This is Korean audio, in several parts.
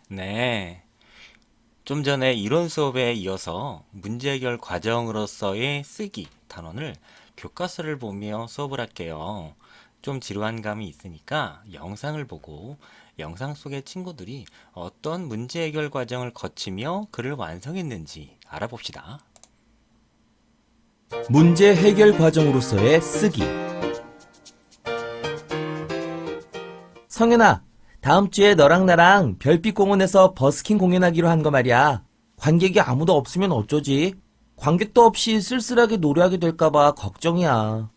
네. 좀 전에 이론 수업에 이어서 문제 해결 과정으로서의 쓰기 단원을 교과서를 보며 수업을 할게요. 좀 지루한 감이 있으니까 영상을 보고 영상 속의 친구들이 어떤 문제 해결 과정을 거치며 글을 완성했는지 알아봅시다. 문제 해결 과정으로서의 쓰기. 성현아, 다음 주에 너랑 나랑 별빛공원에서 버스킹 공연하기로 한 거 말이야. 관객이 아무도 없으면 어쩌지? 관객도 없이 쓸쓸하게 노래하게 될까봐 걱정이야.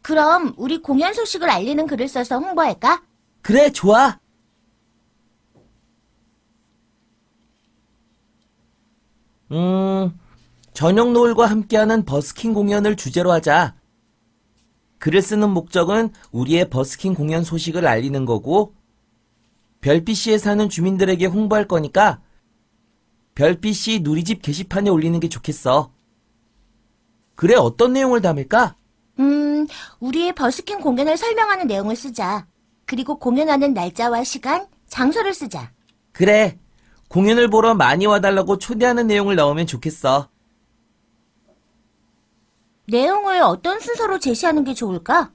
그럼 우리 공연 소식을 알리는 글을 써서 홍보할까? 그래, 좋아. 저녁 노을과 함께하는 버스킹 공연을 주제로 하자. 글을 쓰는 목적은 우리의 버스킹 공연 소식을 알리는 거고, 별빛시에 사는 주민들에게 홍보할 거니까 별빛시 누리집 게시판에 올리는 게 좋겠어. 글에 어떤 내용을 담을까? 우리의 버스킹 공연을 설명하는 내용을 쓰자. 그리고 공연하는 날짜와 시간, 장소를 쓰자. 그래, 공연을 보러 많이 와달라고 초대하는 내용을 넣으면 좋겠어. 내용을 어떤 순서로 제시하는 게 좋을까?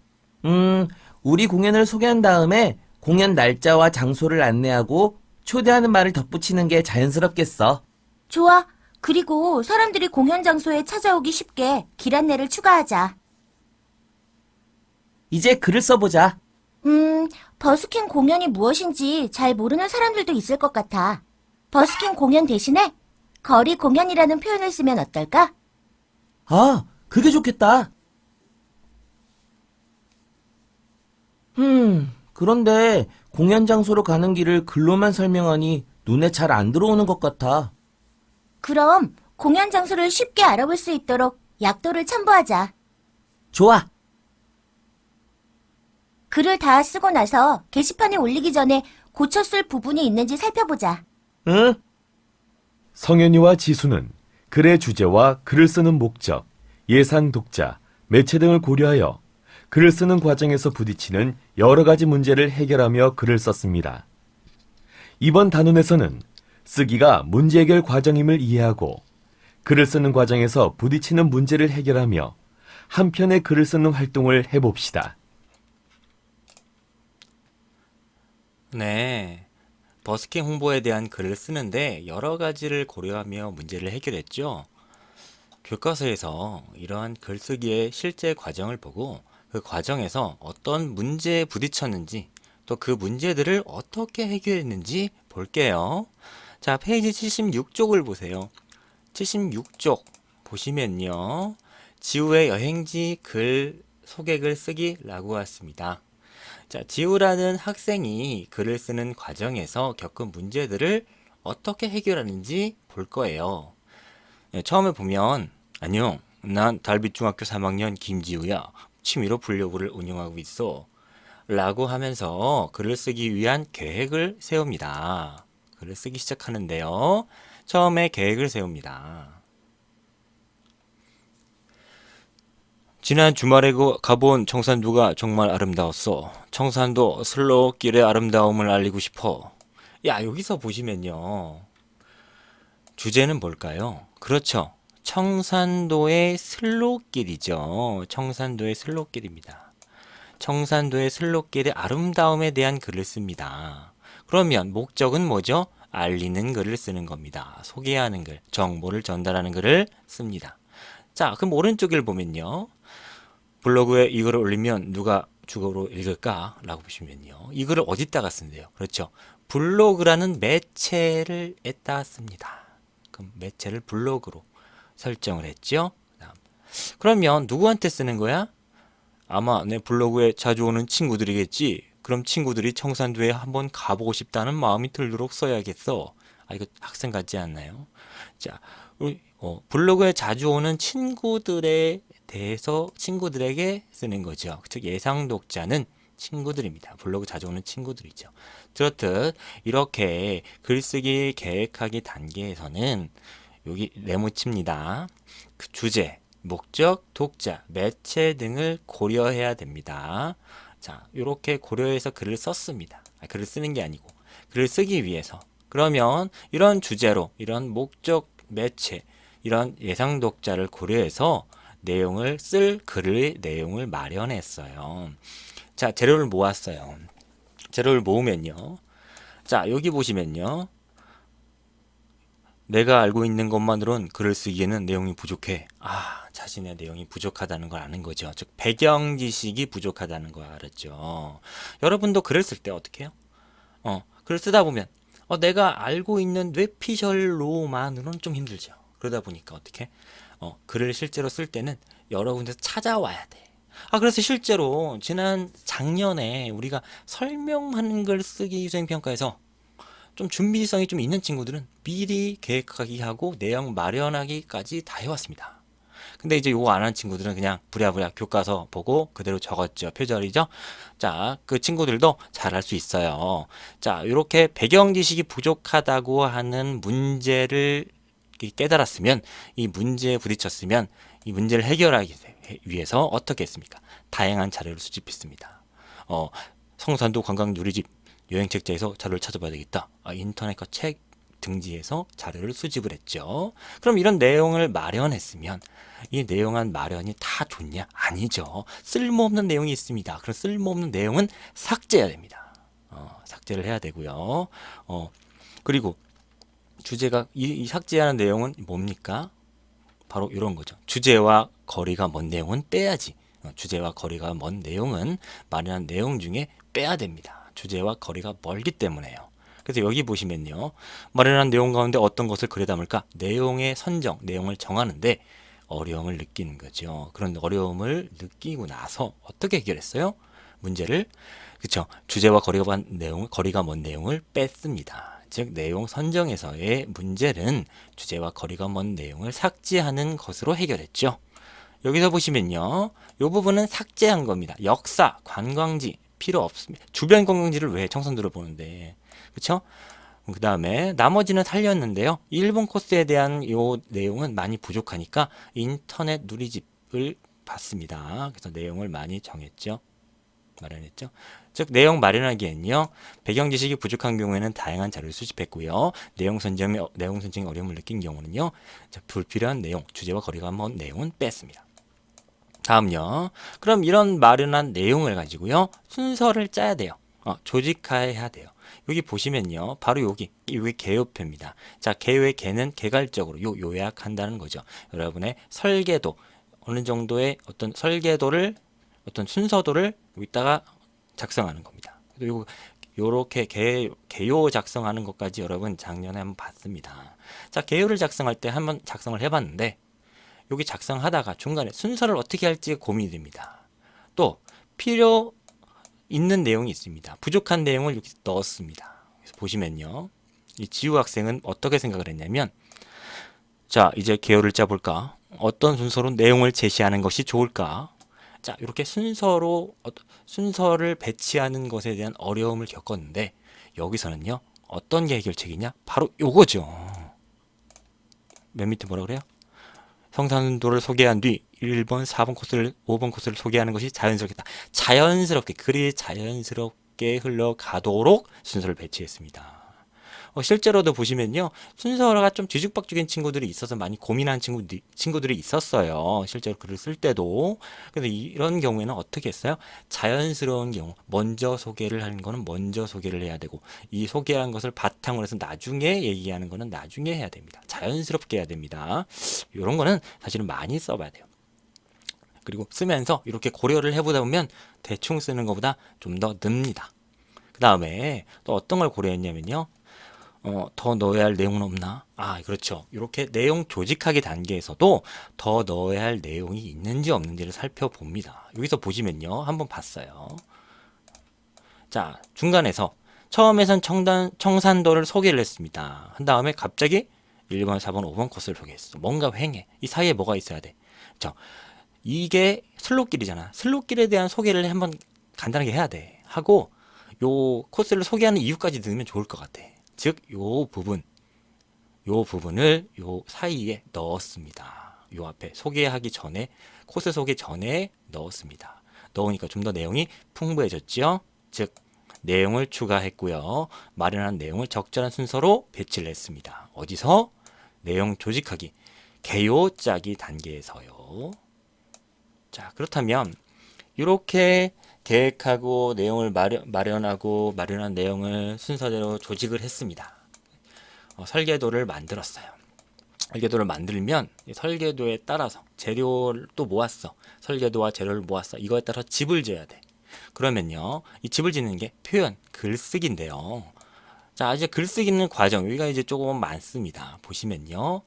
우리 공연을 소개한 다음에 공연 날짜와 장소를 안내하고 초대하는 말을 덧붙이는 게 자연스럽겠어. 좋아. 그리고 사람들이 공연 장소에 찾아오기 쉽게 길 안내를 추가하자. 이제 글을 써보자. 버스킹 공연이 무엇인지 잘 모르는 사람들도 있을 것 같아. 버스킹 공연 대신에 거리 공연이라는 표현을 쓰면 어떨까? 아, 그게 좋겠다. 그런데 공연 장소로 가는 길을 글로만 설명하니 눈에 잘 안 들어오는 것 같아. 그럼 공연 장소를 쉽게 알아볼 수 있도록 약도를 첨부하자. 좋아. 글을 다 쓰고 나서 게시판에 올리기 전에 고쳤을 부분이 있는지 살펴보자. 응? 성현이와 지수는 글의 주제와 글을 쓰는 목적, 예상 독자, 매체 등을 고려하여 글을 쓰는 과정에서 부딪히는 여러 가지 문제를 해결하며 글을 썼습니다. 이번 단원에서는 쓰기가 문제 해결 과정임을 이해하고 글을 쓰는 과정에서 부딪히는 문제를 해결하며 한 편의 글을 쓰는 활동을 해봅시다. 네. 버스킹 홍보에 대한 글을 쓰는데 여러 가지를 고려하며 문제를 해결했죠. 교과서에서 이러한 글쓰기의 실제 과정을 보고 그 과정에서 어떤 문제에 부딪혔는지 또 그 문제들을 어떻게 해결했는지 볼게요. 자, 페이지 76쪽을 보세요. 76쪽 보시면요. 지우의 여행지 글 소개글 쓰기라고 했습니다. 자, 지우라는 학생이 글을 쓰는 과정에서 겪은 문제들을 어떻게 해결하는지 볼 거예요. 네, 처음에 보면 안녕, 난 달빛중학교 3학년 김지우야. 취미로 블로그를 운영하고 있어. 라고 하면서 글을 쓰기 위한 계획을 세웁니다. 글을 쓰기 시작하는데요. 처음에 계획을 세웁니다. 지난 주말에 가본 청산도가 정말 아름다웠어. 청산도 슬로길의 아름다움을 알리고 싶어. 야, 여기서 보시면요. 주제는 뭘까요? 그렇죠. 청산도의 슬로길이죠. 청산도의 슬로길입니다. 청산도의 슬로길의 아름다움에 대한 글을 씁니다. 그러면 목적은 뭐죠? 알리는 글을 쓰는 겁니다. 소개하는 글, 정보를 전달하는 글을 씁니다. 자, 그럼 오른쪽을 보면요. 블로그에 이 글을 올리면 누가 주거로 읽을까? 라고 보시면요. 이 글을 어디다가 쓴대요? 그렇죠. 블로그라는 매체를 에다 씁니다. 그럼 매체를 블로그로 설정을 했죠. 그러면 누구한테 쓰는 거야? 아마 내 블로그에 자주 오는 친구들이겠지. 그럼 친구들이 청산도에 한번 가보고 싶다는 마음이 들도록 써야겠어. 아, 이거 학생 같지 않나요? 자, 우리 블로그에 자주 오는 친구들에 대해서 친구들에게 쓰는 거죠. 즉 예상 독자는 친구들입니다. 블로그 자주 오는 친구들이죠. 그렇듯 이렇게 글쓰기 계획하기 단계에서는 여기 네모칩니다. 그 주제, 목적, 독자, 매체 등을 고려해야 됩니다. 자, 이렇게 고려해서 글을 썼습니다. 글을 쓰는 게 아니고 글을 쓰기 위해서. 그러면 이런 주제로, 이런 목적, 매체, 이런 예상 독자를 고려해서 내용을 쓸 글의 내용을 마련했어요. 자, 재료를 모았어요. 재료를 모으면요. 자, 여기 보시면요. 내가 알고 있는 것만으론 글을 쓰기에는 내용이 부족해. 자신의 내용이 부족하다는 걸 아는 거죠. 즉, 배경 지식이 부족하다는 걸 알았죠. 여러분도 글을 쓸 때 어떻게 해요? 글을 쓰다 보면 내가 알고 있는 뇌피셜로만으로는 좀 힘들죠. 그러다 보니까 어떻게? 글을 실제로 쓸 때는 여러 군데서 찾아와야 돼. 그래서 실제로 작년에 우리가 설명하는 글 쓰기 수행평가에서 좀 준비성이 좀 있는 친구들은 미리 계획하기 하고 내용 마련하기까지 다 해왔습니다. 근데 이제 요거 안 하는 친구들은 그냥 부랴부랴 교과서 보고 그대로 적었죠. 표절이죠. 자, 그 친구들도 잘할 수 있어요. 자, 이렇게 배경 지식이 부족하다고 하는 문제를 깨달았으면, 이 문제에 부딪혔으면 이 문제를 해결하기 위해서 어떻게 했습니까? 다양한 자료를 수집했습니다. 성산도 관광 누리집 여행책자에서 자료를 찾아봐야 되겠다. 인터넷과 책 등지에서 자료를 수집을 했죠. 그럼 이런 내용을 마련했으면 이 내용한 마련이 다 좋냐? 아니죠. 쓸모없는 내용이 있습니다. 그럼 쓸모없는 내용은 삭제해야 됩니다. 삭제를 해야 되고요. 그리고 주제가 이 삭제하는 내용은 뭡니까? 바로 이런 거죠. 주제와 거리가 먼 내용은 빼야지. 주제와 거리가 먼 내용은 마련한 내용 중에 빼야 됩니다. 주제와 거리가 멀기 때문에요. 그래서 여기 보시면요. 마련한 내용 가운데 어떤 것을 글에 담을까? 내용의 선정, 내용을 정하는데 어려움을 느끼는 거죠. 그런 어려움을 느끼고 나서 어떻게 해결했어요? 문제를, 그쵸? 주제와 거리가 먼 내용을 뺐습니다. 즉, 내용 선정에서의 문제는 주제와 거리가 먼 내용을 삭제하는 것으로 해결했죠. 여기서 보시면요. 이 부분은 삭제한 겁니다. 역사, 관광지, 필요 없습니다. 주변 관광지를 왜 청산도를 보는데, 그쵸? 그 다음에 나머지는 살렸는데요. 일본 코스에 대한 이 내용은 많이 부족하니까 인터넷 누리집을 봤습니다. 그래서 내용을 많이 정했죠. 마련했죠. 즉, 내용 마련하기엔요. 배경 지식이 부족한 경우에는 다양한 자료를 수집했고요. 내용 선정에 어려움을 느낀 경우는요. 불필요한 내용, 주제와 거리가 먼 내용은 뺐습니다. 다음요. 그럼 이런 마련한 내용을 가지고요. 순서를 짜야 돼요. 조직화해야 돼요. 여기 보시면요. 바로 여기 개요표입니다. 자, 개요의 개는 개괄적으로 요약한다는 거죠. 여러분의 설계도, 어느 정도의 어떤 설계도를, 어떤 순서도를 여기다가 작성하는 겁니다. 요렇게 개요 작성하는 것까지 여러분 작년에 한번 봤습니다. 자, 개요를 작성할 때 한번 작성을 해봤는데, 여기 작성하다가 중간에 순서를 어떻게 할지 고민이 됩니다. 또 필요 있는 내용이 있습니다. 부족한 내용을 여기 넣었습니다. 그래서 보시면요. 이 지우 학생은 어떻게 생각을 했냐면, 자, 이제 개요를 짜볼까? 어떤 순서로 내용을 제시하는 것이 좋을까? 자, 이렇게 순서를 배치하는 것에 대한 어려움을 겪었는데, 여기서는요. 어떤 게 해결책이냐? 바로 요거죠. 맨 밑에 뭐라 그래요? 성산도를 소개한 뒤 1번, 4번 코스를, 5번 코스를 소개하는 것이 자연스럽겠다. 글이 자연스럽게 흘러가도록 순서를 배치했습니다. 실제로도 보시면요. 순서가 좀 뒤죽박죽인 친구들이 있어서 많이 고민하는 친구들이 있었어요. 실제로 글을 쓸 때도. 근데 이런 경우에는 어떻게 했어요? 자연스러운 경우, 먼저 소개를 하는 거는 먼저 소개를 해야 되고, 이 소개한 것을 바탕으로 해서 나중에 얘기하는 거는 나중에 해야 됩니다. 자연스럽게 해야 됩니다. 이런 거는 사실은 많이 써봐야 돼요. 그리고 쓰면서 이렇게 고려를 해보다 보면 대충 쓰는 것보다 좀 더 늡니다. 그 다음에 또 어떤 걸 고려했냐면요. 더 넣어야 할 내용은 없나? 그렇죠. 이렇게 내용 조직하기 단계에서도 더 넣어야 할 내용이 있는지 없는지를 살펴봅니다. 여기서 보시면요. 한번 봤어요. 자, 중간에서 처음에선 청산도를 소개를 했습니다. 한 다음에 갑자기 1번, 4번, 5번 코스를 소개했어. 뭔가 횡해. 이 사이에 뭐가 있어야 돼? 이게 슬로길이잖아. 슬로길에 대한 소개를 한번 간단하게 해야 돼. 하고 요 코스를 소개하는 이유까지 넣으면 좋을 것 같아. 즉, 요 부분을 요 사이에 넣었습니다. 요 앞에 소개하기 전에, 코스 소개 전에 넣었습니다. 넣으니까 좀 더 내용이 풍부해졌죠. 즉, 내용을 추가했고요. 마련한 내용을 적절한 순서로 배치를 했습니다. 어디서? 내용 조직하기, 개요 짜기 단계에서요. 자, 그렇다면 이렇게 계획하고 내용을 마련하고 마련한 내용을 순서대로 조직을 했습니다. 설계도를 만들었어요. 설계도를 만들면 이 설계도에 따라서 재료를 또 모았어. 설계도와 재료를 모았어. 이거에 따라 집을 지어야 돼. 그러면요, 이 집을 짓는 게 표현, 글쓰기인데요. 자, 이제 글쓰기는 과정, 여기가 이제 조금 많습니다. 보시면요,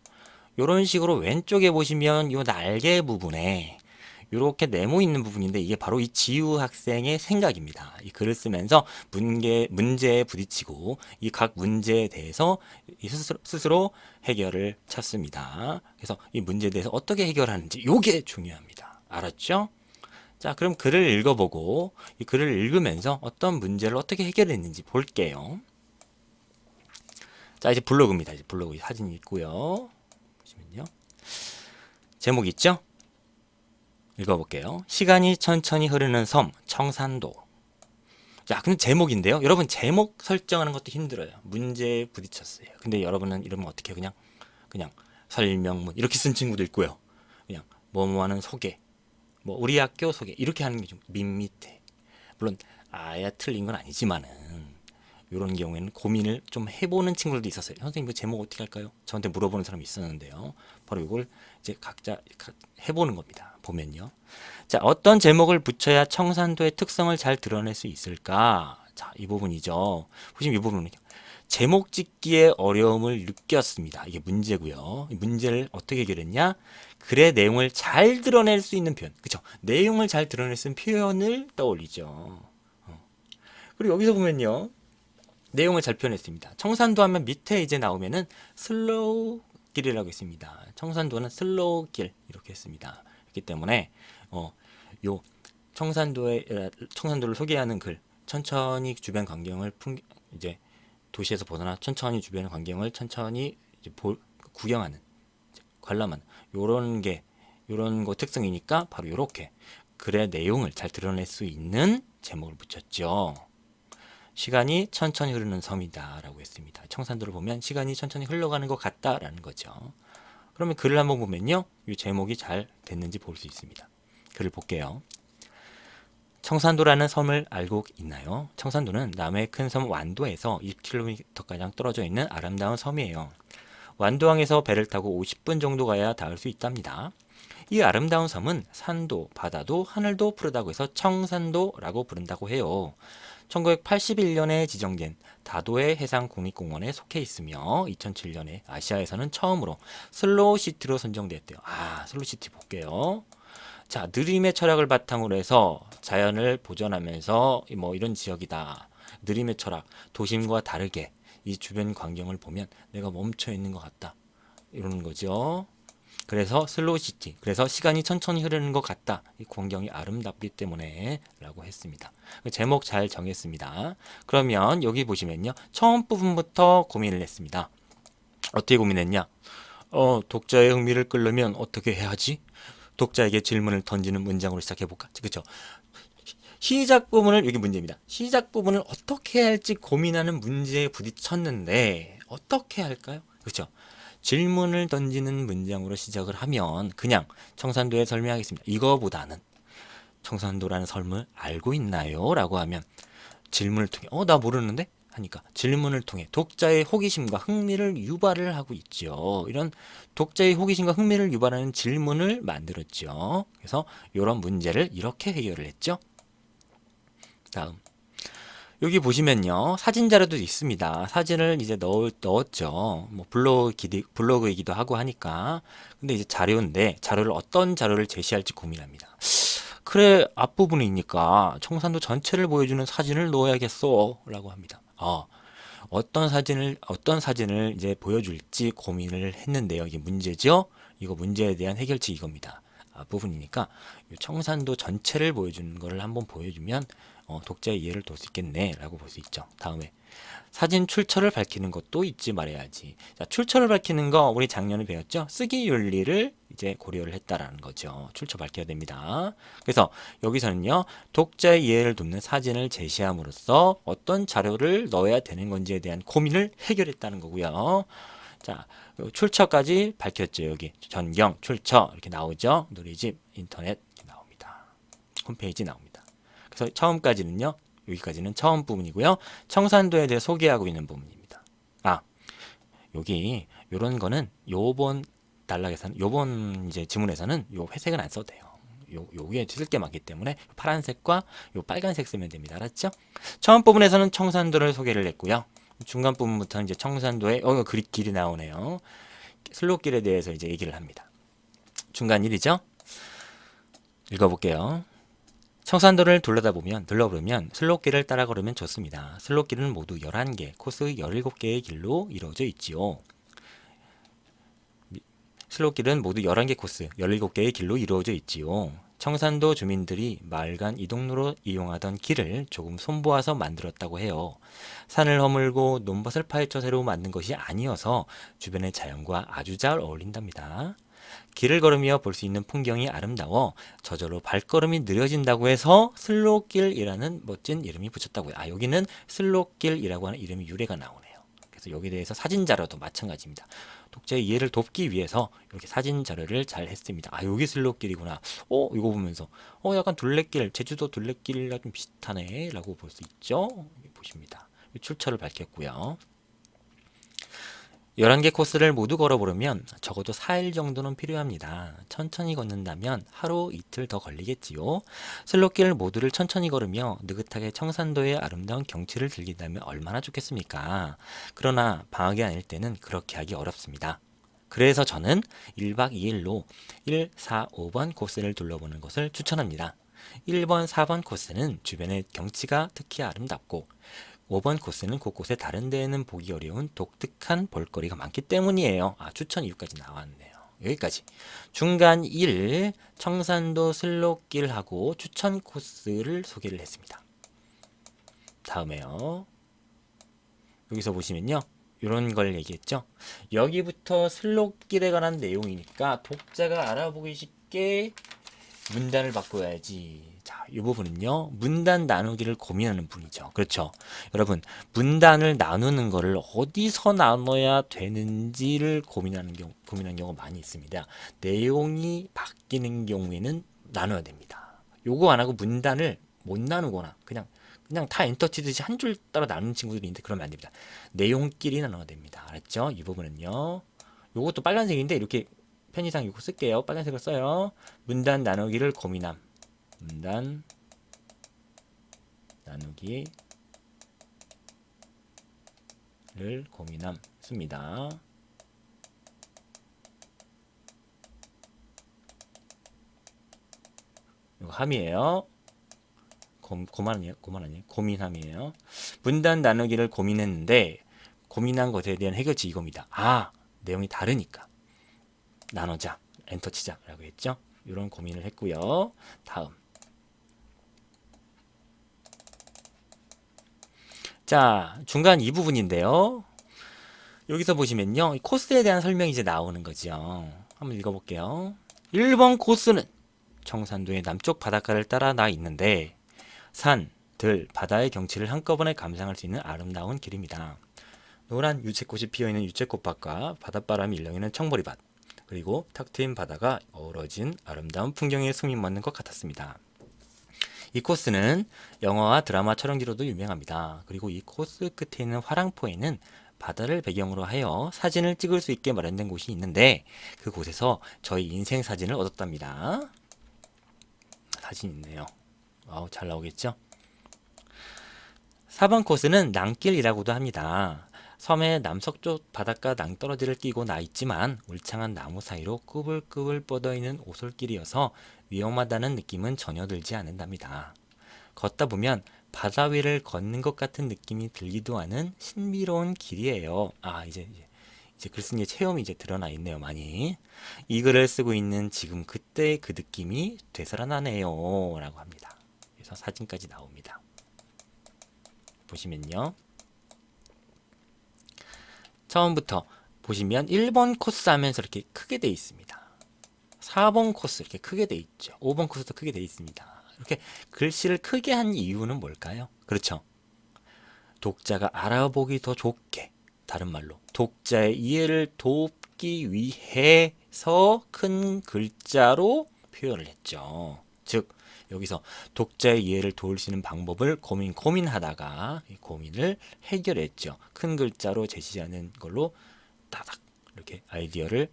이런 식으로 왼쪽에 보시면 이 날개 부분에 이렇게 네모 있는 부분인데, 이게 바로 이 지우 학생의 생각입니다. 이 글을 쓰면서 문제에 부딪히고 이 각 문제에 대해서 스스로 해결을 찾습니다. 그래서 이 문제에 대해서 어떻게 해결하는지 이게 중요합니다. 알았죠? 자, 그럼 글을 읽어보고 이 글을 읽으면서 어떤 문제를 어떻게 해결했는지 볼게요. 자, 이제 블로그입니다. 이제 블로그 사진이 있고요. 보시면요, 제목 있죠? 읽어볼게요. 시간이 천천히 흐르는 섬 청산도. 자, 근데 제목인데요. 여러분, 제목 설정하는 것도 힘들어요. 문제에 부딪혔어요. 근데 여러분은 이러면 어떻게 그냥 설명문 이렇게 쓴 친구도 있고요. 그냥 뭐뭐하는 소개, 뭐 우리 학교 소개 이렇게 하는 게 좀 밋밋해. 물론 아예 틀린 건 아니지만은 이런 경우에는 고민을 좀 해보는 친구들도 있었어요. 선생님, 그 제목 어떻게 할까요? 저한테 물어보는 사람이 있었는데요. 바로 이걸 이제 각자 해보는 겁니다. 보면요. 자, 어떤 제목을 붙여야 청산도의 특성을 잘 드러낼 수 있을까? 자, 이 부분이죠. 보시면 이 부분은요, 제목 짓기에 어려움을 느꼈습니다. 이게 문제고요. 이 문제를 어떻게 해결했냐? 글의 내용을 잘 드러낼 수 있는 표현. 그쵸? 내용을 잘 드러낼 수 있는 표현을 떠올리죠. 그리고 여기서 보면요, 내용을 잘 표현했습니다. 청산도 하면 밑에 이제 나오면은 슬로우 길이라고 있습니다. 청산도는 슬로우 길 이렇게 했습니다. 그렇기 때문에 요 청산도를 소개하는 글, 천천히 주변 광경을 이제 도시에서 벗어나 천천히 주변 광경을 천천히 이제 구경하는, 관람하는 요런 거 특성이니까 바로 요렇게 글의 내용을 잘 드러낼 수 있는 제목을 붙였죠. 시간이 천천히 흐르는 섬이다 라고 했습니다. 청산도를 보면 시간이 천천히 흘러가는 것 같다라는 거죠. 그러면 글을 한번 보면요, 이 제목이 잘 됐는지 볼 수 있습니다. 글을 볼게요. 청산도라는 섬을 알고 있나요? 청산도는 남해의 큰 섬 완도에서 20km가량 떨어져 있는 아름다운 섬이에요. 완도항에서 배를 타고 50분 정도 가야 닿을 수 있답니다. 이 아름다운 섬은 산도, 바다도, 하늘도 푸르다고 해서 청산도라고 부른다고 해요. 1981년에 지정된 다도해 해상국립공원에 속해 있으며 2007년에 아시아에서는 처음으로 슬로우시티로 선정됐대요. 슬로우시티 볼게요. 자, 느림의 철학을 바탕으로 해서 자연을 보존하면서 뭐 이런 지역이다. 느림의 철학, 도심과 다르게 이 주변 광경을 보면 내가 멈춰 있는 것 같다. 이러는 거죠. 그래서 슬로우시티, 그래서 시간이 천천히 흐르는 것 같다. 이 광경이 아름답기 때문에 라고 했습니다. 제목 잘 정했습니다. 그러면 여기 보시면요, 처음 부분부터 고민을 했습니다. 어떻게 고민했냐? 독자의 흥미를 끌려면 어떻게 해야지? 독자에게 질문을 던지는 문장으로 시작해볼까? 그렇죠? 시작 부분을, 여기 문제입니다. 시작 부분을 어떻게 할지 고민하는 문제에 부딪혔는데 어떻게 할까요? 그렇죠? 질문을 던지는 문장으로 시작을 하면 그냥 청산도에 설명하겠습니다. 이거보다는 청산도라는 섬을 알고 있나요? 라고 하면 질문을 통해 나 모르는데? 하니까 질문을 통해 독자의 호기심과 흥미를 유발을 하고 있죠. 이런 독자의 호기심과 흥미를 유발하는 질문을 만들었죠. 그래서 이런 문제를 이렇게 해결을 했죠. 다음, 여기 보시면요, 사진 자료도 있습니다. 사진을 이제 넣었죠. 뭐 블로그이기도 하고 하니까. 근데 이제 자료인데 어떤 자료를 제시할지 고민합니다. 그래, 앞부분이니까 청산도 전체를 보여주는 사진을 넣어야겠어 라고 합니다. 어떤 사진을 이제 보여줄지 고민을 했는데요. 이게 문제죠. 이거 문제에 대한 해결책이 이겁니다. 앞부분이니까 청산도 전체를 보여주는 거를 한번 보여주면 독자의 이해를 돕을 수 있겠네 라고 볼 수 있죠. 다음에 사진 출처를 밝히는 것도 잊지 말아야지. 자, 출처를 밝히는 거 우리 작년에 배웠죠. 쓰기 윤리를 이제 고려를 했다라는 거죠. 출처 밝혀야 됩니다. 그래서 여기서는요, 독자의 이해를 돕는 사진을 제시함으로써 어떤 자료를 넣어야 되는 건지에 대한 고민을 해결했다는 거고요. 자, 출처까지 밝혔죠. 여기 전경, 출처 이렇게 나오죠. 누리집, 인터넷 이렇게 나옵니다. 홈페이지 나옵니다. 그래서 처음까지는요, 여기까지는 처음 부분이고요. 청산도에 대해 소개하고 있는 부분입니다. 아, 여기 요런 거는 요번 단락에서는 요번 이제 지문에서는 요 회색은 안 써도 돼요. 요게 쓸 게 많기 때문에 파란색과 요 빨간색 쓰면 됩니다. 알았죠? 처음 부분에서는 청산도를 소개를 했고요. 중간 부분부터는 이제 청산도의 길이 나오네요. 슬로길에 대해서 이제 얘기를 합니다. 중간 일이죠? 읽어볼게요. 청산도를 둘러보면 슬로길을 따라 걸으면 좋습니다. 슬로길은 모두 11개, 코스 17개의 길로 이루어져 있지요. 슬로길은 모두 11개 코스, 17개의 길로 이루어져 있지요. 청산도 주민들이 마을 간 이동로로 이용하던 길을 조금 손보아서 만들었다고 해요. 산을 허물고 논밭을 파헤쳐 새로 만든 것이 아니어서 주변의 자연과 아주 잘 어울린답니다. 길을 걸으며 볼 수 있는 풍경이 아름다워 저절로 발걸음이 느려진다고 해서 슬로길이라는 멋진 이름이 붙였다고요. 아, 여기는 슬로길이라고 하는 이름이 유래가 나오네요. 그래서 여기에 대해서 사진 자료도 마찬가지입니다. 독자의 이해를 돕기 위해서 이렇게 사진 자료를 잘 했습니다. 아, 여기 슬로길이구나. 이거 보면서 약간 둘레길, 제주도 둘레길이랑 좀 비슷하네 라고 볼 수 있죠. 여기 보십니다. 출처를 밝혔고요. 11개 코스를 모두 걸어보려면 적어도 4일 정도는 필요합니다. 천천히 걷는다면 하루 이틀 더 걸리겠지요. 슬로길 모두를 천천히 걸으며 느긋하게 청산도의 아름다운 경치를 즐긴다면 얼마나 좋겠습니까? 그러나 방학이 아닐 때는 그렇게 하기 어렵습니다. 그래서 저는 1박 2일로 1, 4, 5번 코스를 둘러보는 것을 추천합니다. 1번, 4번 코스는 주변의 경치가 특히 아름답고 5번 코스는 곳곳에 다른 데에는 보기 어려운 독특한 볼거리가 많기 때문이에요. 아, 추천 이유까지 나왔네요. 여기까지. 중간 1, 청산도 슬로길하고 추천 코스를 소개를 했습니다. 다음에요. 여기서 보시면요. 이런 걸 얘기했죠. 여기부터 슬로길에 관한 내용이니까 독자가 알아보기 쉽게 문단을 바꿔야지. 자, 이 부분은요, 문단 나누기를 고민하는 분이죠. 그렇죠. 여러분, 문단을 나누는 거를 어디서 나눠야 되는지를 고민하는 경우가 많이 있습니다. 내용이 바뀌는 경우에는 나눠야 됩니다. 요거 안 하고 문단을 못 나누거나 그냥 다 엔터 치듯이 한 줄 따라 나누는 친구들이 있는데 그러면 안 됩니다. 내용끼리 나눠야 됩니다. 알았죠? 이 부분은요. 요것도 빨간색인데 이렇게 편의상 이거 쓸게요. 빨간색을 써요. 문단 나누기를 고민함. 문단 나누기를 고민함 씁니다. 이거 함이에요. 고민함이에요. 문단 나누기를 고민했는데 고민한 것에 대한 해결책 이겁니다. 아, 내용이 다르니까 나누자, 엔터 치자 라고 했죠. 이런 고민을 했고요. 다음. 자, 중간 이 부분인데요. 여기서 보시면요, 이 코스에 대한 설명이 이제 나오는 거죠. 한번 읽어볼게요. 1번 코스는 청산도의 남쪽 바닷가를 따라 나 있는데 산, 들, 바다의 경치를 한꺼번에 감상할 수 있는 아름다운 길입니다. 노란 유채꽃이 피어있는 유채꽃밭과 바닷바람이 일렁이는 청보리밭, 그리고 탁 트인 바다가 어우러진 아름다운 풍경에 숨이 멎는 것 같았습니다. 이 코스는 영화와 드라마 촬영지로도 유명합니다. 그리고 이 코스 끝에 있는 화랑포에는 바다를 배경으로 하여 사진을 찍을 수 있게 마련된 곳이 있는데 그곳에서 저희 인생 사진을 얻었답니다. 사진 있네요. 와우, 잘 나오겠죠? 4번 코스는 낭길이라고도 합니다. 섬의 남서쪽 바닷가 낭떠러지를 끼고 나 있지만 울창한 나무 사이로 꾸불꾸불 뻗어있는 오솔길이어서 위험하다는 느낌은 전혀 들지 않는답니다. 걷다 보면 바다 위를 걷는 것 같은 느낌이 들기도 하는 신비로운 길이에요. 아, 이제 글쓴이의 체험이 이제 드러나 있네요, 많이. 이 글을 쓰고 있는 지금 그때의 그 느낌이 되살아나네요. 라고 합니다. 그래서 사진까지 나옵니다. 보시면요. 처음부터 보시면 1번 코스 하면서 이렇게 크게 돼 있습니다. 4번 코스 이렇게 크게 돼 있죠. 5번 코스도 크게 돼 있습니다. 이렇게 글씨를 크게 한 이유는 뭘까요? 그렇죠. 독자가 알아보기 더 좋게, 다른 말로 독자의 이해를 돕기 위해서 큰 글자로 표현을 했죠. 즉 여기서 독자의 이해를 도울 수 있는 방법을 고민하다가 이 고민을 해결했죠. 큰 글자로 제시하는 걸로 따닥 이렇게 아이디어를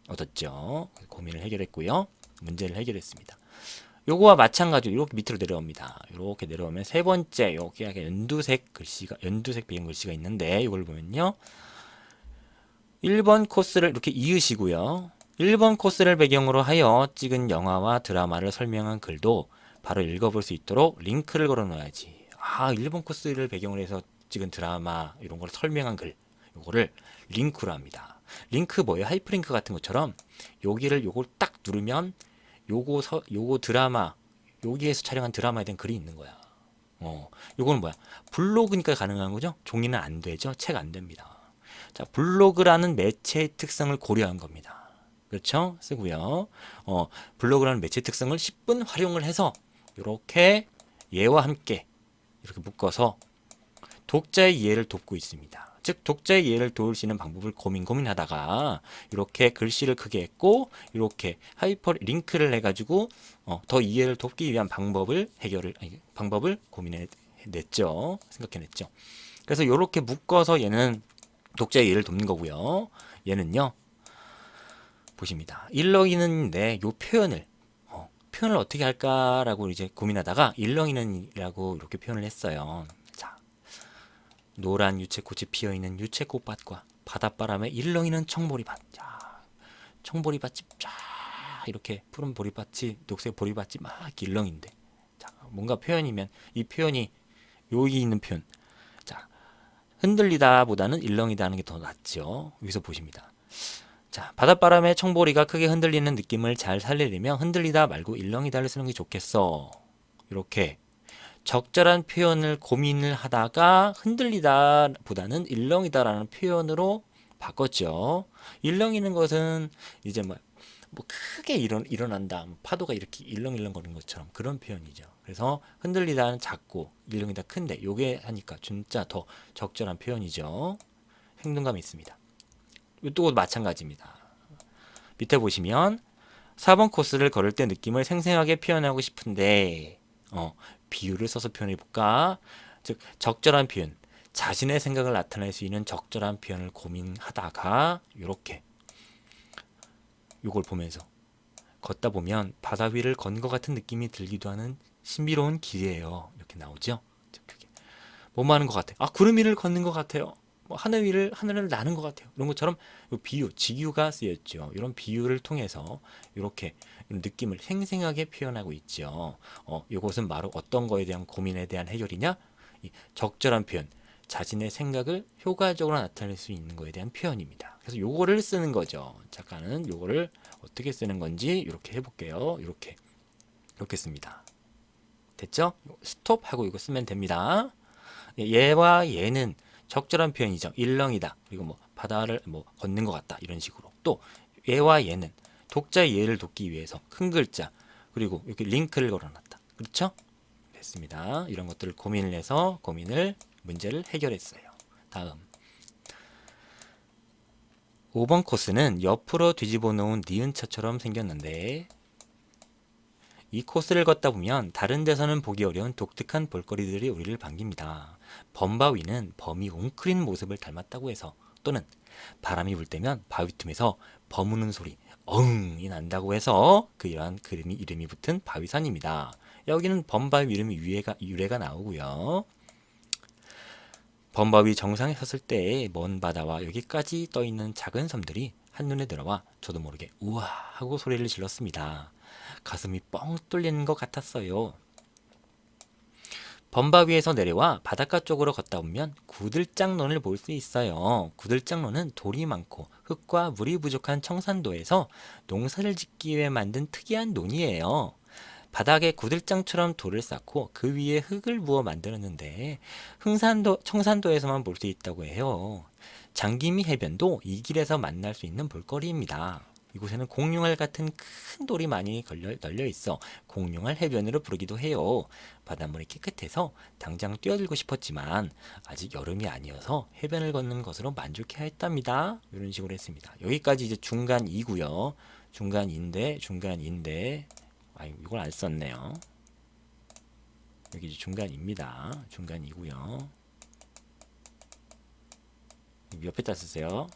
얻었죠. 고민을 해결했고요. 문제를 해결했습니다. 요거와 마찬가지로 이렇게 밑으로 내려옵니다. 이렇게 내려오면 세 번째 여기 연두색 배경 글씨가 있는데 이걸 보면요. 1번 코스를 이렇게 이으시고요. 1번 코스를 배경으로 하여 찍은 영화와 드라마를 설명한 글도 바로 읽어볼 수 있도록 링크를 걸어 놓아야지. 1번 코스를 배경으로 해서 찍은 드라마 이런 걸 설명한 글 요거를 링크로 합니다. 링크 뭐예요? 하이퍼링크 같은 것처럼 요걸 딱 누르면 요거 드라마 여기에서 촬영한 드라마에 대한 글이 있는 거야. 요거는 뭐야? 블로그니까 가능한 거죠? 종이는 안 되죠? 책 안 됩니다. 자, 블로그라는 매체의 특성을 고려한 겁니다. 그렇죠? 쓰고요. 블로그라는 매체 특성을 10분 활용을 해서 이렇게 얘와 함께 이렇게 묶어서 독자의 이해를 돕고 있습니다. 즉 독자의 이해를 도울 수 있는 방법을 고민하다가 이렇게 글씨를 크게 했고 이렇게 하이퍼 링크를 해가지고 더 이해를 돕기 위한 방법을 고민해냈죠. 생각해냈죠. 그래서 이렇게 묶어서 얘는 독자의 이해를 돕는 거고요. 얘는요. 보십니다. 일렁이는데 요 표현을 어떻게 할까라고 이제 고민하다가 일렁이는이라고 이렇게 표현을 했어요. 자, 노란 유채꽃이 피어있는 유채꽃밭과 바닷바람에 일렁이는 청보리밭. 자, 청보리밭이 쫙 이렇게 푸른 보리밭이 녹색 보리밭이 막 일렁인데, 자, 뭔가 표현이면 이 표현이 여기 있는 표현. 자, 흔들리다보다는 일렁이다 하는 게 더 낫죠. 여기서 보십니다. 자, 바닷바람에 청보리가 크게 흔들리는 느낌을 잘 살리려면 흔들리다 말고 일렁이다를 쓰는 게 좋겠어. 이렇게 적절한 표현을 고민을 하다가 흔들리다 보다는 일렁이다라는 표현으로 바꿨죠. 일렁이는 것은 이제 뭐 크게 일어난다. 파도가 이렇게 일렁일렁 거리는 것처럼 그런 표현이죠. 그래서 흔들리다는 작고 일렁이다 큰데 요게 하니까 진짜 더 적절한 표현이죠. 생동감이 있습니다. 또 마찬가지입니다. 밑에 보시면 4번 코스를 걸을 때 느낌을 생생하게 표현하고 싶은데 비유를 써서 표현해 볼까? 즉 적절한 표현, 자신의 생각을 나타낼 수 있는 적절한 표현을 고민하다가 이렇게 요걸 보면서 걷다 보면 바다 위를 건 것 같은 느낌이 들기도 하는 신비로운 길이에요. 이렇게 나오죠. 뭐 하는 것 같아요? 구름 위를 걷는 것 같아요. 뭐 하늘을 나는 것 같아요. 이런 것처럼 비유, 직유가 쓰였죠. 이런 비유를 통해서 이렇게 느낌을 생생하게 표현하고 있죠. 이것은 바로 어떤 거에 대한 고민에 대한 해결이냐? 이 적절한 표현, 자신의 생각을 효과적으로 나타낼 수 있는 거에 대한 표현입니다. 그래서 요거를 쓰는 거죠. 작가는 요거를 어떻게 쓰는 건지 이렇게 해볼게요. 이렇게 씁니다. 됐죠? 스톱하고 이거 쓰면 됩니다. 얘와 얘는 적절한 표현이죠. 일렁이다. 그리고 뭐 바다를 걷는 것 같다. 이런 식으로. 또 얘와 얘는 독자의 이해를 돕기 위해서 큰 글자 그리고 이렇게 링크를 걸어놨다. 그렇죠? 됐습니다. 이런 것들을 고민을 해서 문제를 해결했어요. 다음 5번 코스는 옆으로 뒤집어 놓은 니은자처럼 생겼는데 이 코스를 걷다 보면 다른 데서는 보기 어려운 독특한 볼거리들이 우리를 반깁니다. 범바위는 범이 웅크린 모습을 닮았다고 해서 또는 바람이 불 때면 바위 틈에서 버무는 소리 어흥이 난다고 해서 이러한 이름이 붙은 바위산입니다. 여기는 범바위 이름이 유래가 나오고요. 범바위 정상에 섰을 때 먼 바다와 여기까지 떠있는 작은 섬들이 한눈에 들어와 저도 모르게 우와 하고 소리를 질렀습니다. 가슴이 뻥 뚫리는 것 같았어요. 범바위에서 내려와 바닷가 쪽으로 걷다 보면 구들장론을 볼 수 있어요. 구들장론은 돌이 많고 흙과 물이 부족한 청산도에서 농사를 짓기 위해 만든 특이한 논이에요. 바닥에 구들장처럼 돌을 쌓고 그 위에 흙을 부어 만들었는데 청산도에서만 볼 수 있다고 해요. 장기미 해변도 이 길에서 만날 수 있는 볼거리입니다. 이곳에는 공룡알 같은 큰 돌이 많이 널려 있어 공룡알 해변으로 부르기도 해요. 바닷물이 깨끗해서 당장 뛰어들고 싶었지만 아직 여름이 아니어서 해변을 걷는 것으로 만족해야 했답니다. 이런 식으로 했습니다. 여기까지 이제 중간이고요. 중간인데 이걸 안 썼네요. 여기 이제 중간입니다. 중간이고요. 옆에다 쓰세요.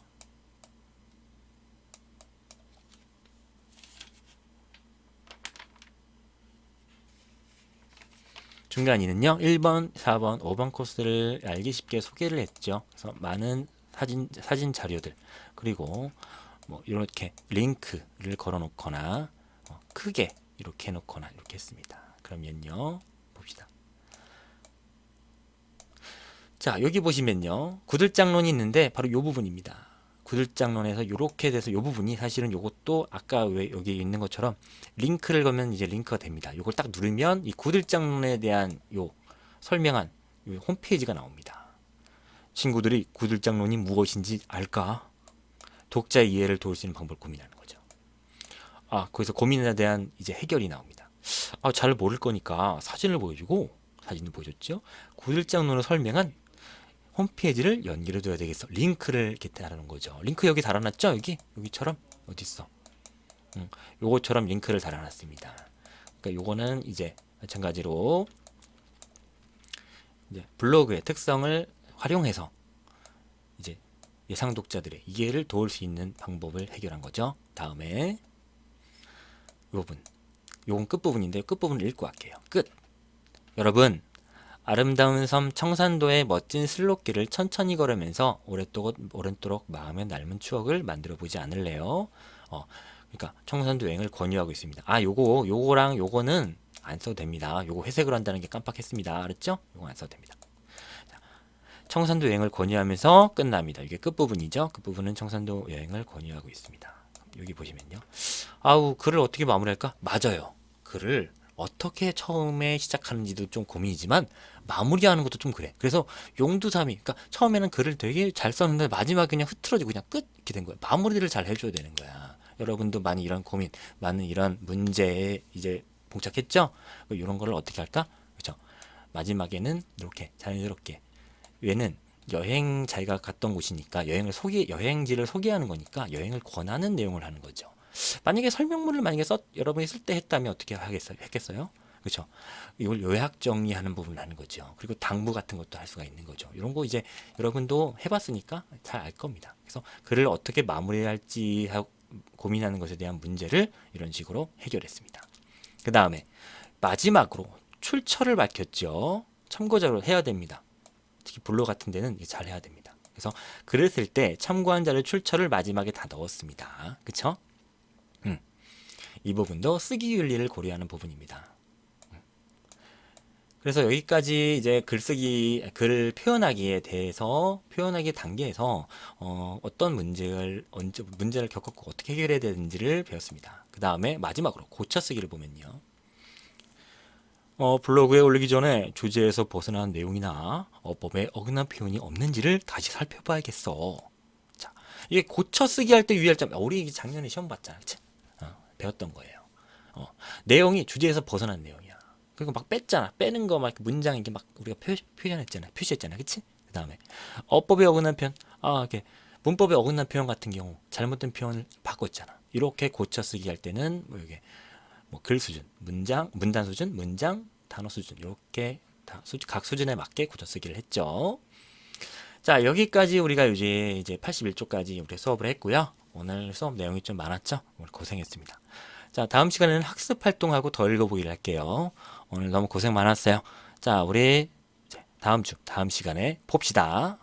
중간이는요 1번, 4번, 5번 코스를 알기 쉽게 소개를 했죠. 그래서 많은 사진 자료들 그리고 뭐 이렇게 링크를 걸어 놓거나 크게 이렇게 해 놓거나 이렇게 했습니다. 그러면요 봅시다. 자 여기 보시면요 구들장론이 있는데 바로 이 부분입니다. 구들장론에서 이렇게 돼서 이 부분이 사실은 이것도 아까 왜 여기 있는 것처럼 링크를 걸면 이제 링크가 됩니다. 이걸 딱 누르면 이 구들장론에 대한 요 설명한 요 홈페이지가 나옵니다. 친구들이 구들장론이 무엇인지 알까? 독자의 이해를 도울 수 있는 방법을 고민하는 거죠. 거기서 고민에 대한 이제 해결이 나옵니다. 잘 모를 거니까 사진을 보여주고 사진을 보여줬죠. 구들장론을 설명한 홈페이지를 연결해 둬야 되겠어. 링크를 이렇게 달아놓은 거죠. 링크 여기 달아놨죠? 여기처럼 어디 있어? 요거처럼 링크를 달아놨습니다. 그러니까 요거는 이제 마찬가지로 이제 블로그의 특성을 활용해서 이제 예상 독자들의 이해를 도울 수 있는 방법을 해결한 거죠. 다음에 이 부분, 요건 끝 부분인데 끝 부분을 읽고 갈게요. 끝. 여러분. 아름다운 섬 청산도의 멋진 슬로길을 천천히 걸으면서 오랫도록 마음에 남는 추억을 만들어 보지 않을래요? 그러니까 청산도 여행을 권유하고 있습니다. 요거랑 요거는 안 써도 됩니다. 요거 회색으로 한다는 게 깜빡했습니다. 알았죠? 요거 안 써도 됩니다. 자, 청산도 여행을 권유하면서 끝납니다. 이게 끝부분이죠. 끝부분은 청산도 여행을 권유하고 있습니다. 여기 보시면요. 글을 어떻게 마무리할까? 맞아요. 글을 어떻게 처음에 시작하는지도 좀 고민이지만 마무리하는 것도 좀 그래. 그래서 용두사미. 그러니까 처음에는 글을 되게 잘 썼는데 마지막에 그냥 흐트러지고 그냥 끝 이렇게 된 거야. 마무리를 잘 해줘야 되는 거야. 여러분도 많이 이런 고민, 많은 이런 문제에 이제 봉착했죠? 이런 거를 어떻게 할까? 그렇죠? 마지막에는 이렇게 자연스럽게 얘는 여행 자기가 갔던 곳이니까 여행지를 소개하는 거니까 여행을 권하는 내용을 하는 거죠. 만약에 설명문을 여러분이 쓸 때 했다면 어떻게 했겠어요? 그렇죠? 이걸 요약 정리하는 부분을 하는 거죠. 그리고 당부 같은 것도 할 수가 있는 거죠. 이런 거 이제 여러분도 해봤으니까 잘 알 겁니다. 그래서 글을 어떻게 마무리할지 고민하는 것에 대한 문제를 이런 식으로 해결했습니다. 그 다음에 마지막으로 출처를 밝혔죠. 참고자료를 해야 됩니다. 특히 블로그 같은 데는 잘 해야 됩니다. 그래서 글을 쓸 때 참고한 자료 출처를 마지막에 다 넣었습니다. 그렇죠? 이 부분도 쓰기 윤리를 고려하는 부분입니다. 그래서 여기까지 이제 글 표현하기 단계에서 어떤 문제를 겪었고 어떻게 해결해야 되는지를 배웠습니다. 그 다음에 마지막으로 고쳐쓰기를 보면요. 블로그에 올리기 전에 주제에서 벗어난 내용이나 어법에 어긋난 표현이 없는지를 다시 살펴봐야겠어. 자, 이게 고쳐쓰기 할 때 유의할 점, 우리 작년에 시험 봤잖아, 그치? 배웠던 거예요. 내용이 주제에서 벗어난 내용이야. 그리고 막 뺐잖아. 빼는 거 막 문장 이렇게 막 우리가 표시했잖아, 그치? 그 다음에 어법에 어긋난 표현, 이렇게 문법에 어긋난 표현 같은 경우 잘못된 표현을 바꿨잖아. 이렇게 고쳐쓰기 할 때는 이게 글 수준, 문단 수준, 문장, 단어 수준 이렇게 각 수준에 맞게 고쳐쓰기를 했죠. 자, 여기까지 우리가 이제 81쪽까지 우리 수업을 했고요. 오늘 수업 내용이 좀 많았죠? 오늘 고생했습니다. 자, 다음 시간에는 학습 활동하고 더 읽어보기를 할게요. 오늘 너무 고생 많았어요. 자, 우리 다음 시간에 봅시다.